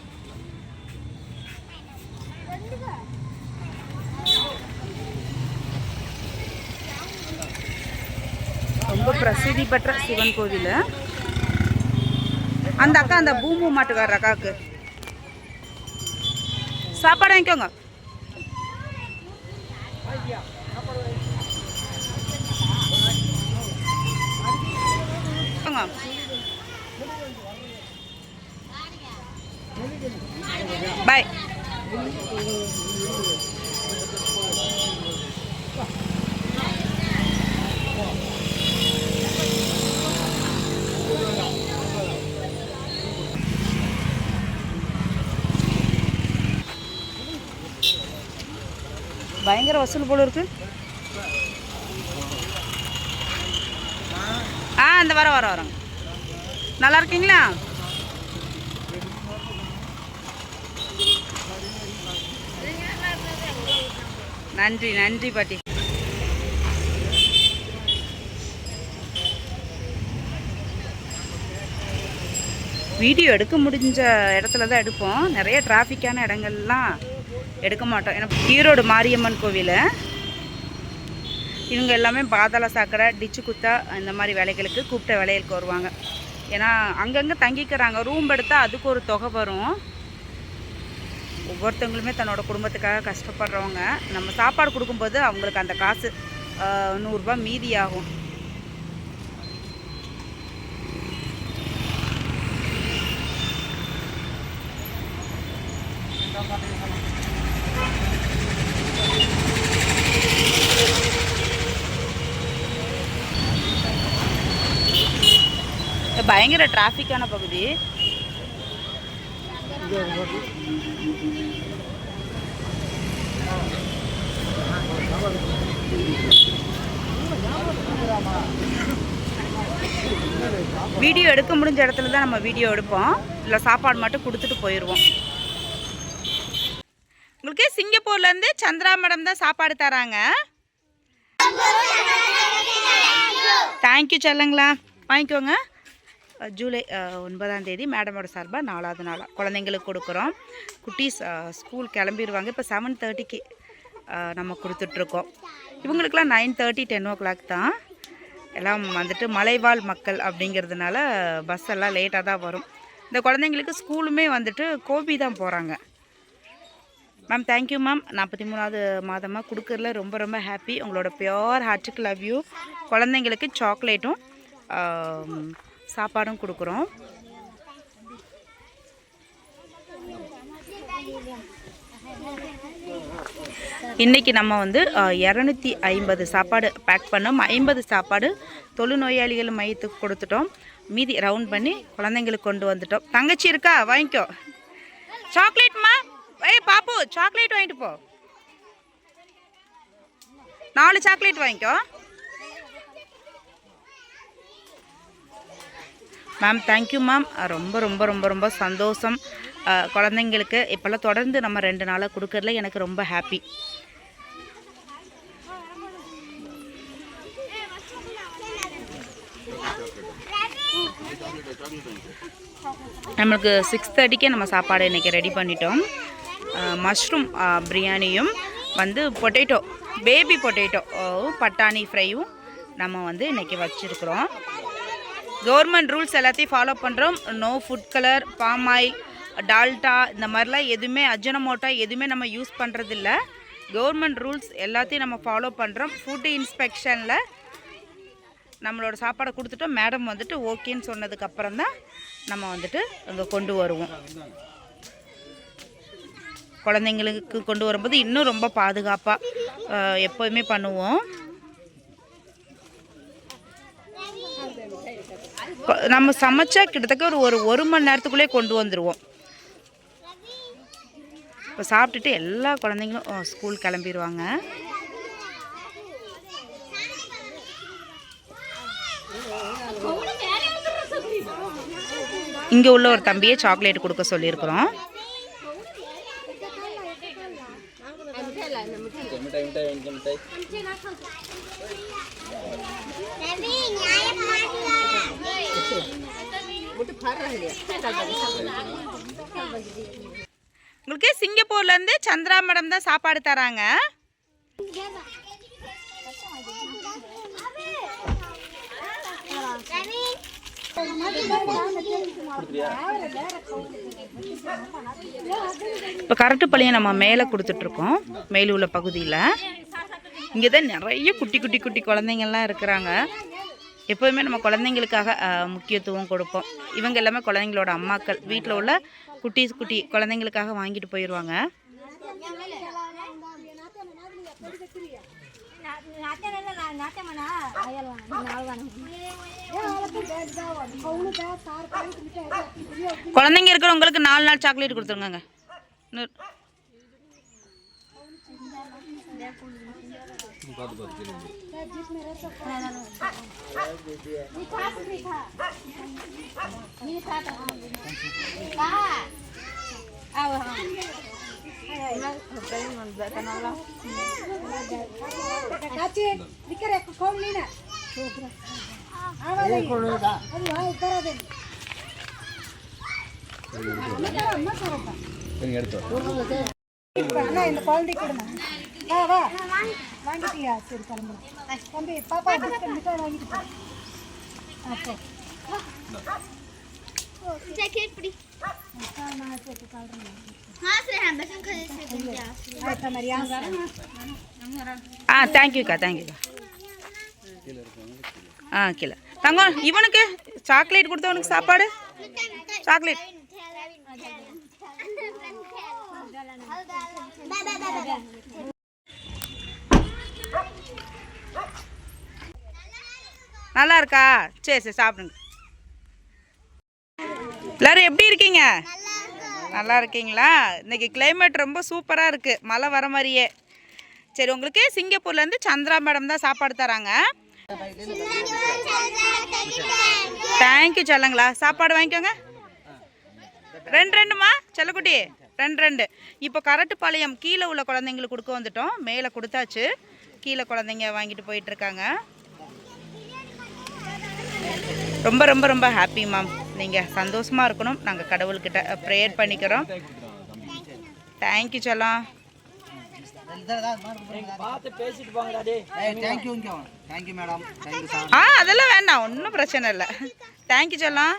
ரொம்ப பிரசித்தி பெற்ற சிவன் கோவில். அந்த அக்கா, அந்த பூமு மாட்டுக்கார அக்காவுக்கு சாப்பாடு வாங்கிக்கோங்க. பாய். பயங்கர வசூல் போல இருக்கு. அந்த வரோங்க. நல்லா இருக்கீங்களா? நன்றி நன்றி பாட்டி. வீடியோ எடுக்க முடிஞ்ச இடத்துல தான் எடுப்போம். நிறைய டிராஃபிக்கான இடங்கள்லாம் எடுக்க மாட்டோம். ஏன்னா ஈரோடு மாரியம்மன் கோவில். இவங்க எல்லாமே பாதாள சாக்கடை, டிச்சு குத்தா இந்த மாதிரி வேலைகளுக்கு கூப்பிட்ட வேலைகளுக்கு வருவாங்க. ஏன்னா அங்கங்கே தங்கிக்கிறாங்க. ரூம் எடுத்தால் அதுக்கு ஒரு தொகை வரும். ஒவ்வொருத்தவங்களுமே தன்னோட குடும்பத்துக்காக கஷ்டப்படுறவங்க. நம்ம சாப்பாடு கொடுக்கும்போது அவங்களுக்கு அந்த காசு 100 ரூபா மீதி ஆகும். பயங்கர டிராஃபிக்கான பகுதி. வீடியோ எடுக்க முடிஞ்ச இடத்துல தான் நம்ம வீடியோ எடுப்போம். இல்லை சாப்பாடு மட்டும் கொடுத்துட்டு போயிடுவோம். உங்களுக்கு சிங்கப்பூர்லேருந்து சந்திரா மேடம் தான் சாப்பாடு தராங்க. தேங்க்யூ செல்லுங்களா, வாங்கிக்கோங்க. ஜூலை 9ஆம் தேதி மேடமோட சார்பாக 4வது நாளாக குழந்தைங்களுக்கு கொடுக்குறோம். குட்டீஸ் ஸ்கூல் கிளம்பிடுவாங்க. இப்போ 7:30க்கு நம்ம கொடுத்துட்ருக்கோம். இவங்களுக்கெல்லாம் 9:30 10 o'clock தான். எல்லாம் வந்துட்டு மலைவாழ் மக்கள் அப்படிங்கிறதுனால பஸ் எல்லாம் லேட்டாக தான் வரும். இந்த குழந்தைங்களுக்கு ஸ்கூலுமே வந்துட்டு கோபி தான் போகிறாங்க. Ma'am thank you ma'am. 43வது மாதமாக கொடுக்கறதுல ரொம்ப ரொம்ப ஹாப்பி. உங்களோட பியோர் ஹார்ட்டுக்கு லவ் யூ. குழந்தைங்களுக்கு சாக்லேட்டும் சாப்பாடும் கொடுக்குறோம். இன்றைக்கி நம்ம வந்து 250 சாப்பாடு பேக் பண்ணோம். 50 சாப்பாடு தொழுநோயாளிகள் மையத்துக்கு கொடுத்துட்டோம். மீதி ரவுண்ட் பண்ணி குழந்தைங்களுக்கு கொண்டு வந்துட்டோம். தங்கச்சி இருக்கா, வாங்கிக்கோ. சாக்லேட்மா, பாப்பு சாக்லேட் வாங்கிட்டு போ. 4 சாக்லேட் வாங்கிக்கோ. Ma'am thank you ma'am. ரொம்ப ரொம்ப ரொம்ப ரொம்ப சந்தோஷம். குழந்தைங்களுக்கு இப்போல்லாம் தொடர்ந்து நம்ம 2 நாளாக கொடுக்கறதுல எனக்கு ரொம்ப ஹாப்பி. நம்மளுக்கு 6:30க்கே நம்ம சாப்பாடு இன்றைக்கி ரெடி பண்ணிட்டோம். மஷ்ரூம் பிரியாணியும் வந்து பொட்டேட்டோ, பேபி பொட்டேட்டோ பட்டாணி ஃப்ரையும் நம்ம வந்து இன்றைக்கி வச்சுருக்குறோம். கவர்மெண்ட் ரூல்ஸ் எல்லாத்தையும் ஃபாலோ பண்ணுறோம். No food colour, palm oil, Dalda இந்த மாதிரிலாம் எதுவுமே, அஜினமோட்டோ எதுவுமே நம்ம யூஸ் பண்ணுறதில்ல. கவர்மெண்ட் ரூல்ஸ் எல்லாத்தையும் நம்ம ஃபாலோ பண்ணுறோம். ஃபுட்டு இன்ஸ்பெக்ஷனில் நம்மளோட சாப்பாடை கொடுத்துட்டோம். மேடம் வந்துட்டு ஓகேன்னு சொன்னதுக்கப்புறம் தான் நம்ம வந்துட்டு அங்கே கொண்டு வருவோம். குழந்தைங்களுக்கு கொண்டு வரும்போது இன்னும் ரொம்ப பாதுகாப்பாக எப்போதுமே பண்ணுவோம். நம்ம சமைச்சா கிட்டத்தட்ட ஒரு மணி நேரத்துக்குள்ளே கொண்டு வந்துடுவோம். இப்போ சாப்பிட்டுட்டு எல்லா குழந்தைங்களும் ஸ்கூல் கிளம்பிடுவாங்க. இங்கே உள்ள ஒரு தம்பியை சாக்லேட் கொடுக்க சொல்லியிருக்கிறோம். உங்களுக்கு சிங்கப்பூர்லேருந்து சந்திரா மேடம் தான் சாப்பாடு தராங்க. இப்போ கரட்டுப்பாளையம் நம்ம மேலே கொடுத்துட்ருக்கோம். மேலே உள்ள பகுதியில் இங்கே தான் நிறைய குட்டி குட்டி குட்டி குழந்தைங்கள்லாம் இருக்கிறாங்க. எப்போதுமே நம்ம குழந்தைங்களுக்காக முக்கியத்துவம் கொடுப்போம். இவங்க எல்லாமே குழந்தைங்களோட அம்மாக்கள். வீட்டில் உள்ள குட்டி குட்டி குழந்தைங்களுக்காக வாங்கிட்டு போயிடுவாங்க. குழந்தைங்க இருக்கிறவங்களுக்கு 4 நாள் சாக்லேட் கொடுத்துருங்க. தேங்க்யூக்கா தேங்க்யூக்கா. கீழே தங்கம் இவனுக்கு சாக்லேட் கொடுத்தவனுக்கு சாப்பாடு சாக்லேட். நல்லா இருக்கா? சரி சரி சாப்பிடுங்க. எல்லாரும் எப்படி இருக்கீங்க? நல்லா இருக்கீங்களா? இன்னைக்கு கிளைமேட் ரொம்ப சூப்பராக இருக்குது, மழை வர மாதிரியே. சரி, உங்களுக்கு சிங்கப்பூர்லேருந்து சந்திரா மேடம் தான் சாப்பாடு தராங்க. தேங்க்யூ செல்லங்களா. சாப்பாடு வாங்கிக்கோங்க. 2 செல்லக்குட்டி 2. இப்போ கரட்டுப்பாளையம் கீழே உள்ள குழந்தைங்களுக்கு கொடுக்க வந்துட்டோம். மேலே கொடுத்தாச்சு. கீழே குழந்தைங்க வாங்கிட்டு போயிட்டுருக்காங்க. ரொம்ப ரொம்ப ரொம்ப ஹாப்பி மேம். நீங்கள் சந்தோஷமாக இருக்கணும். நாங்கள் கடவுள்கிட்ட ப்ரேயர் பண்ணிக்கிறோம். தேங்க்யூ செல்லம். அதெல்லாம் வேண்டாம், ஒன்றும் பிரச்சனை இல்லை. தேங்க்யூ செல்லம்.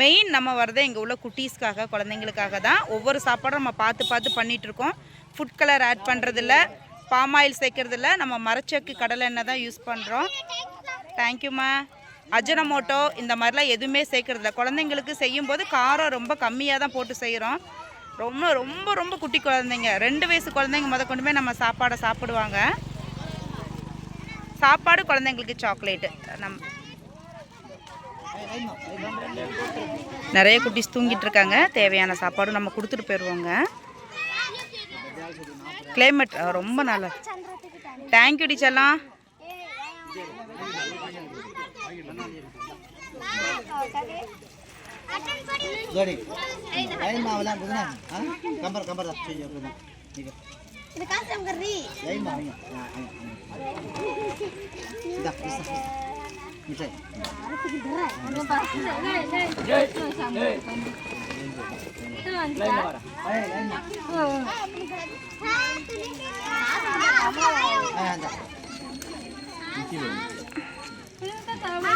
மெயின் நம்ம வரதே இங்கே உள்ள குட்டீஸ்க்காக, குழந்தைங்களுக்காக தான். ஒவ்வொரு சாப்பாடும் நம்ம பார்த்து பார்த்து பண்ணிகிட்ருக்கோம். ஃபுட் கலர் ஆட் பண்ணுறதில்ல, பாம் ஆயில் சேர்க்குறதில்ல, நம்ம மரச்செக்கு கடலை எண்ணெய் தான் யூஸ் பண்ணுறோம். தேங்க்யூம்மா. அஜனமோட்டோ இந்த மாதிரிலாம் எதுவுமே சேர்க்குறதில்ல. குழந்தைங்களுக்கு செய்யும்போது காரம் ரொம்ப கம்மியாக தான் போட்டு செய்கிறோம். ரொம்ப ரொம்ப ரொம்ப குட்டி குழந்தைங்க, 2 வயசு குழந்தைங்க கொண்டுமே நம்ம சாப்பாடை சாப்பிடுவாங்க. சாப்பாடு குழந்தைங்களுக்கு சாக்லேட்டு. நிறைய குட்டீஸ் தூங்கிட்டு இருக்காங்க. தேவையான சாப்பாடும் நம்ம கொடுத்துட்டு போயிடுவோங்க. கிளைமேட் ரொம்ப நல்லா. தேங்க்யூ டீச்சர்லாம்.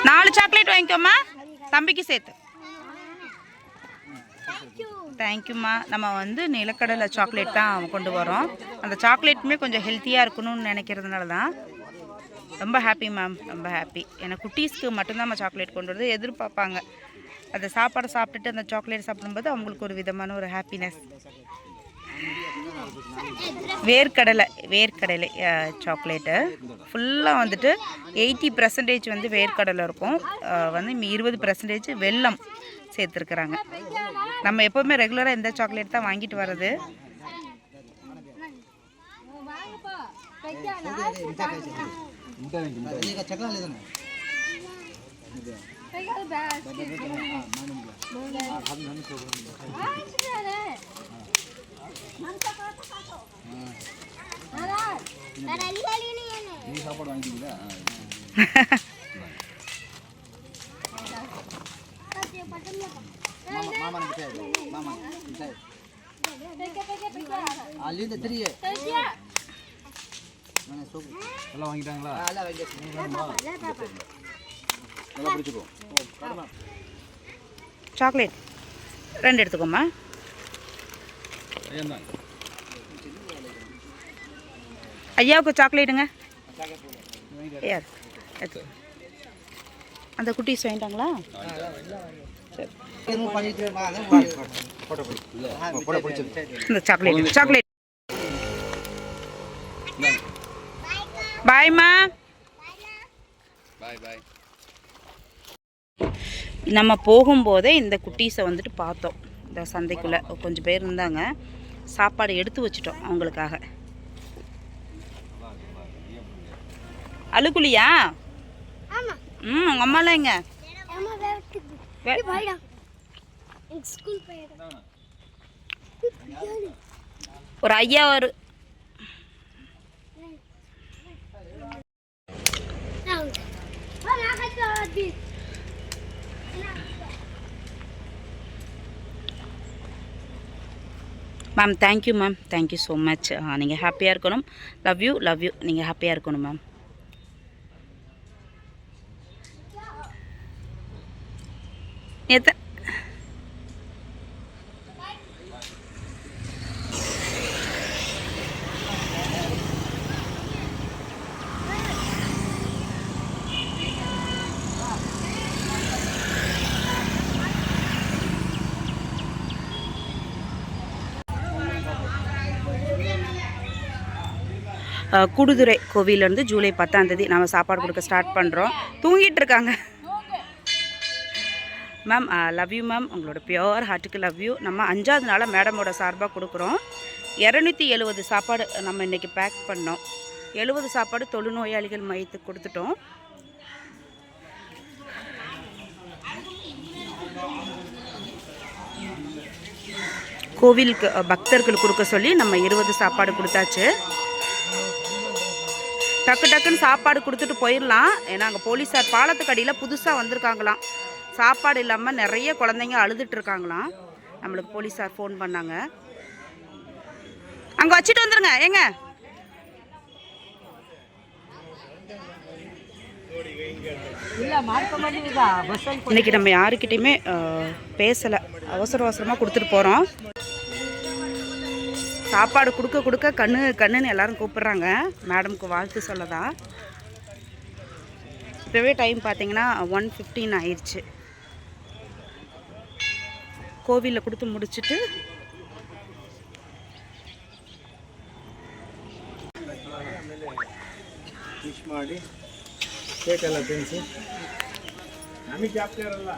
நாலு சாக்லேட் வாங்கிக்கோமா தம்பிக்கு சேர்த்து. தேங்க்யூம்மா. நம்ம நிலக்கடலை சாக்லேட் தான் கொண்டு வரோம். அந்த சாக்லேட்டுமே கொஞ்சம் ஹெல்த்தியாக இருக்கணும்னு நினைக்கிறதுனால தான். ரொம்ப ஹாப்பி மேம், ரொம்ப ஹாப்பி. ஏன்னா குட்டீஸ்க்கு மட்டும்தான் நம்ம சாக்லேட் கொண்டு வரது எதிர்பார்ப்பாங்க. அந்த சாப்பாடை சாப்பிட்டுட்டு அந்த சாக்லேட் சாப்பிடும்போது அவங்களுக்கு ஒரு விதமான ஒரு ஹாப்பினஸ். வேர்க்கடலை சாக்லேட்டு ஃபுல்லாக 80% வேர்க்கடலை இருக்கும். 20% வெல்லம் சேர்த்துருக்குறாங்க. நம்ம எப்போவுமே ரெகுலராக இந்த சாக்லேட் தான் வாங்கிட்டு வர்றது. எல்லாம் வாங்கிட்டாங்களா? சாக்லேட் 2 எடுத்துக்கோமா. ஐயாவுக்கு சாக்லேட்டுங்க. அந்த குட்டீஸ் வாங்கிட்டாங்களா? இந்த சாக்லேட் பாய்மா. நம்ம போகும்போதே இந்த குட்டீஸை பார்த்தோம். இந்த சந்தைக்குள்ளே கொஞ்சம் பேர் இருந்தாங்க. சாப்பாடு எடுத்து வச்சிட்டோம் அவங்களுக்காக. அழுக்குலியா? உங்கள் அம்மாலாம் எங்க? ஒரு ஐயா ஒரு ma'am. Thank you ma'am, thank you so much. நீங்கள் ஹாப்பியாக இருக்கணும். Love you. நீங்கள் ஹாப்பியாக இருக்கணும் மேம். கூடுதுறை கோவிலேருந்து ஜூலை 10 நம்ம சாப்பாடு கொடுக்க ஸ்டார்ட் பண்ணுறோம். தூங்கிட்டு இருக்காங்க மேம். Love you ma'am. உங்களோட பியோர் ஹார்ட்டுக்கு லவ் யூ. நம்ம 5வது நாளாக மேடமோட சார்பாக கொடுக்குறோம். 270 சாப்பாடு நம்ம இன்றைக்கி பேக் பண்ணோம். 70 சாப்பாடு தொழுநோயாளிகள் மையத்துக்கு கொடுத்துட்டோம். கோவிலுக்கு பக்தர்களுக்கு கொடுக்க சொல்லி நம்ம 20 சாப்பாடு கொடுத்தாச்சு. டக்குன்னு சாப்பாடு கொடுத்துட்டு போயிடலாம். ஏன்னா அங்கே போலீஸார் பாலத்துக்கு அடியில் புதுசாக வந்திருக்காங்களாம். சாப்பாடு இல்லாமல் நிறைய குழந்தைங்க அழுதுட்டு இருக்காங்களாம். நம்மளுக்கு போலீஸார் ஃபோன் பண்ணாங்க. அங்கே வச்சுட்டு வந்துருங்க. ஏங்க இன்றைக்கி நம்ம யாருக்கிட்டையுமே பேசலை, அவசரமாக கொடுத்துட்டு போகிறோம். சாப்பாடு கொடுக்க கொடுக்க கண்ணுன்னு எல்லாரும் கூப்பிட்றாங்க. மேடமுக்கு வாழ்த்து சொல்லதான். இப்போவே டைம் பார்த்தீங்கன்னா 1:15 ஆயிடுச்சு. கோவிலில் கொடுத்து முடிச்சுட்டு ಮಾಡಿ ಕೇಕ್ ಎಲ್ಲ ತಿನ್ನಿಸಿ ನಮಗೆ ಜಾಸ್ತಿ ಇರಲ್ಲ.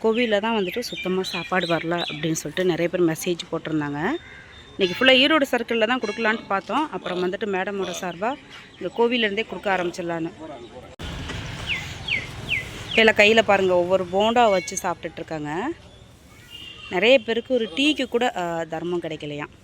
கோவிலில் தான் வந்துட்டு சுத்தமாக சாப்பாடு வரல அப்படின்னு சொல்லிட்டு நிறைய பேர் மெசேஜ் போட்டிருந்தாங்க. இன்றைக்கி ஃபுல்லாக ஈரோடு சர்க்கிளில் தான் கொடுக்கலான்ட்டு பார்த்தோம். அப்புறம் வந்துட்டு மேடமோட சார்பாக இந்த கோவிலேருந்தே கொடுக்க ஆரம்பிச்சிடலான்னு. இல்லை கையில் பாருங்கள், ஒவ்வொரு போண்டா வச்சு சாப்பிட்டுட்ருக்காங்க. நிறைய பேருக்கு ஒரு டீக்கு கூட தர்மம் கிடைக்கலையாம்.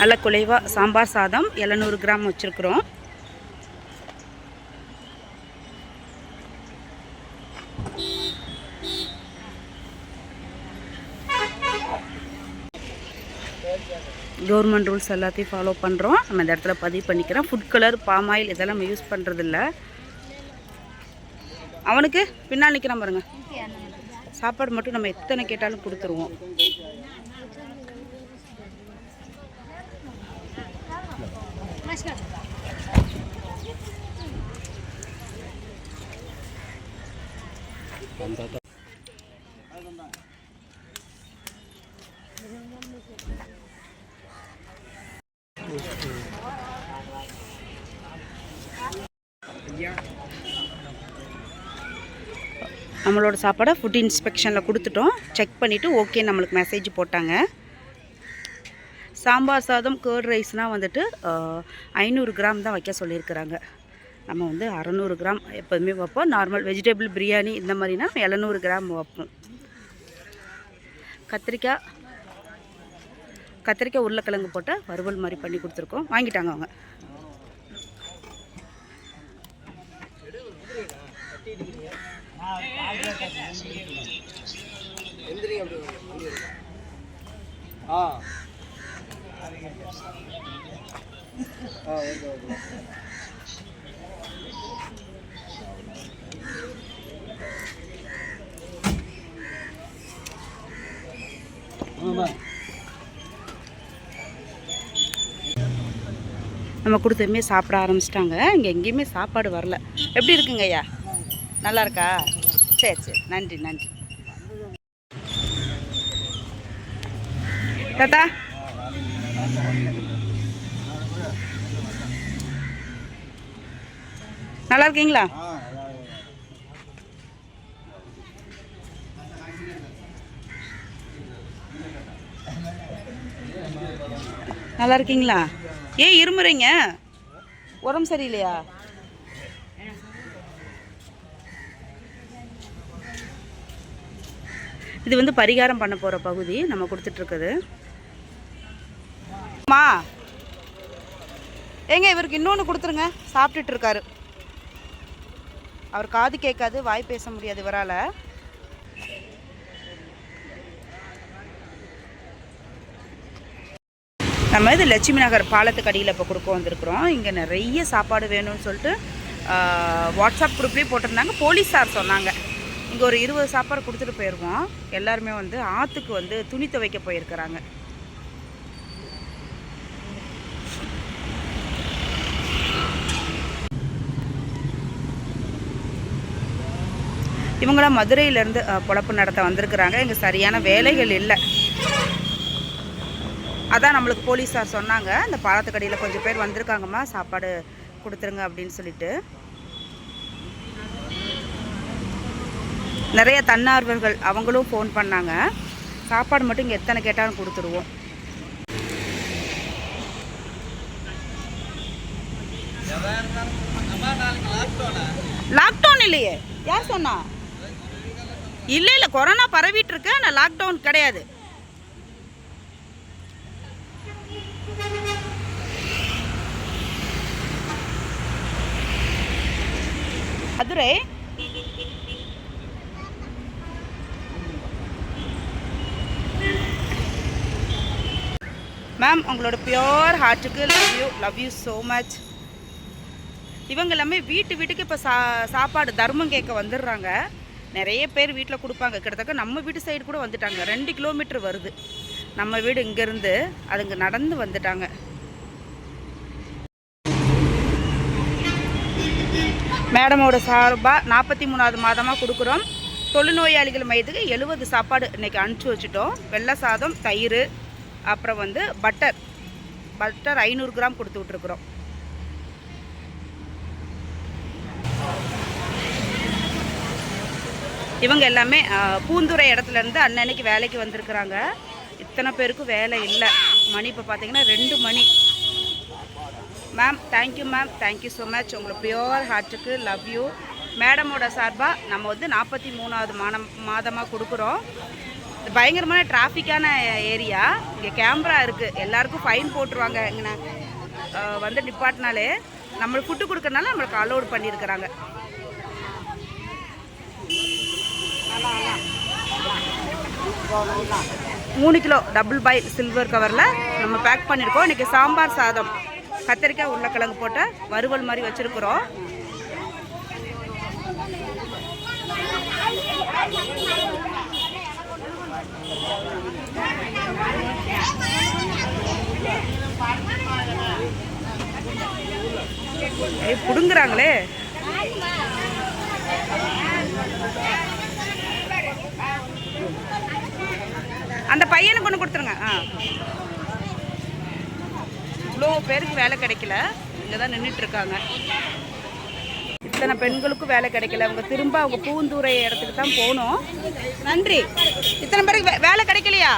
நல்ல குலைவாக சாம்பார் சாதம் 700 கிராம் வச்சுருக்குறோம். கவர்மெண்ட் ரூல்ஸ் எல்லாத்தையும் ஃபாலோ பண்ணுறோம். நம்ம இந்த இடத்துல பதிவு பண்ணிக்கிறோம். ஃபுட் கலர், பாம் ஆயில் இதெல்லாம் நம்ம யூஸ் பண்ணுறதில்ல. அவனுக்கு பின்னால் நிற்கிறான் பாருங்க. சாப்பாடு மட்டும் நம்ம எத்தனை கேட்டாலும் கொடுத்துருவோம். நம்மளோட சாப்பாடை ஃபுட் இன்ஸ்பெக்ஷனில் கொடுத்துட்டோம். செக் பண்ணிவிட்டு ஓகே நம்மளுக்கு மெசேஜ் போட்டாங்க. சாம்பார் சாதம் கர்ட் ரைஸ்னால் வந்துட்டு 500 கிராம் தான் வைக்க சொல்லியிருக்கிறாங்க. நம்ம வந்து 600 கிராம் எப்போதுமே வைப்போம். நார்மல் வெஜிடபிள் பிரியாணி இந்த மாதிரினா 700 கிராம் வைப்போம். கத்திரிக்காய் உருளைக்கிழங்கு போட்டு வறுவல் மாதிரி பண்ணி கொடுத்துருக்கோம். வாங்கிட்டாங்க அவங்க. நம்ம கொடுத்ததுமே சாப்பிட ஆரம்பிச்சிட்டாங்க. இங்கே எங்கேயுமே சாப்பாடு வரல. எப்படி இருக்குங்க ஐயா? நல்லா இருக்கா? சரி நன்றி. தாத்தா நல்லா இருக்கீங்களா? நல்லா இருக்கீங்களா? ஏன் இருமுறீங்க? உடம்பு சரியில்லையா? இது வந்து பரிகாரம் பண்ண போகிற பகுதி நம்ம கொடுத்துட்ருக்குது. அம்மா ஏங்க இவருக்கு இன்னொன்று கொடுத்துருங்க. சாப்பிட்டுட்டு இருக்காரு. அவர் காது கேட்காது, வாய் பேச முடியாது இவரால். நம்ம இது லட்சுமி நகர் பாலத்துக்கு அடியில் இப்போ கொடுக்க வந்திருக்கிறோம். இங்கே நிறைய சாப்பாடு வேணும்னு சொல்லிட்டு வாட்ஸ்அப் குரூப்லேயே போட்டிருந்தாங்க. போலீஸார் சொன்னாங்க இங்கே ஒரு 20 சாப்பாடு கொடுத்துட்டு போயிடுவோம். எல்லாருமே வந்து ஆற்றுக்கு வந்து துணி துவைக்க போயிருக்கிறாங்க. இவங்களாம் மதுரையிலேருந்து பொழப்பு நடத்த வந்திருக்கிறாங்க. இங்கே சரியான வேலைகள் இல்லை. அதான் நம்மளுக்கு போலீஸார் சொன்னாங்க, இந்த பாலத்துக்கடியில் கொஞ்சம் பேர் வந்திருக்காங்கம்மா, சாப்பாடு கொடுத்துருங்க அப்படின்னு சொல்லிட்டு. நிறைய தன்னார்வர்கள் அவங்களும் ஃபோன் பண்ணாங்க. சாப்பாடு மட்டும் இங்கே எத்தனை கேட்டாலும் கொடுத்துருவோம். லாக்டவுன் இல்லையே, யார் சொன்னா? இல்லை கொரோனா பரவிட்டு இருக்கு, ஆனால் லாக்டவுன் கிடையாது. மதுரை மேம், உங்களோட பியோர் ஹார்ட்டுக்கு லவ் யூ ஸோ மச். இவங்க எல்லாமே வீட்டுக்கு இப்போ சாப்பாடு தர்மம் கேட்க வந்துடுறாங்க. நிறைய பேர் வீட்டில் கொடுப்பாங்க. கிட்டத்தட்ட நம்ம வீட்டு சைடு கூட வந்துட்டாங்க. 2 கிலோமீட்டர் வருது நம்ம வீடு இங்கேருந்து. அதுங்க நடந்து வந்துட்டாங்க. மேடமோட சார்பாக 43வது மாதமாக கொடுக்குறோம். தொழுநோயாளிகள் மையத்துக்கு 70 சாப்பாடு இன்றைக்கி அனுப்பிச்சி வச்சுட்டோம். வெள்ளை சாதம், தயிர், அப்புறம் வந்து பட்டர் 500 கிராம் கொடுத்து விட்ருக்குறோம். இவங்க எல்லாமே பூந்துறை இடத்துலேருந்து அன்னன்னைக்கு வேலைக்கு வந்திருக்கிறாங்க. இத்தனை பேருக்கும் வேலை இல்லை. மணி இப்போ பார்த்தீங்கன்னா 2 மணி. Ma'am thank you ma'am, thank you so much. உங்களை பியோர் ஹார்ட்டுக்கு லவ் யூ. மேடமோட சார்பாக நம்ம வந்து 43வது மாதமாக கொடுக்குறோம். இது பயங்கரமான டிராஃபிக்கான ஏரியா. இங்கே கேமரா இருக்குது. எல்லாருக்கும் ஃபைன் போட்டுருவாங்க. இங்கே வந்து நிப்பாட்டினாலே நம்மளுக்கு ஃபுட்டு கொடுக்கறனால நம்மளுக்கு அலோடு பண்ணியிருக்கிறாங்க. மூணு கிலோ டபுள் பாய் சில்வர் கவரில் நம்ம பேக் பண்ணியிருக்கோம். இன்றைக்கி சாம்பார் சாதம், கத்திரிக்காய் உருளைக்கிழங்கு போட்ட வறுவல் மாதிரி வச்சுருக்குறோம். புடுங்குறாங்களே. அந்த பையனுக்கு ஒன்று கொடுத்துருங்க. இவ்வளோ பேருக்கு வேலை கிடைக்கல. இங்கே தான் நின்றுட்டுருக்காங்க. இத்தனை பெண்களுக்கும் வேலை கிடைக்கல. அவங்க திரும்ப அவங்க பூந்துறை இடத்துக்கு தான் போகணும். நன்றி. இத்தனை பேருக்கு வேலை கிடைக்கலையா?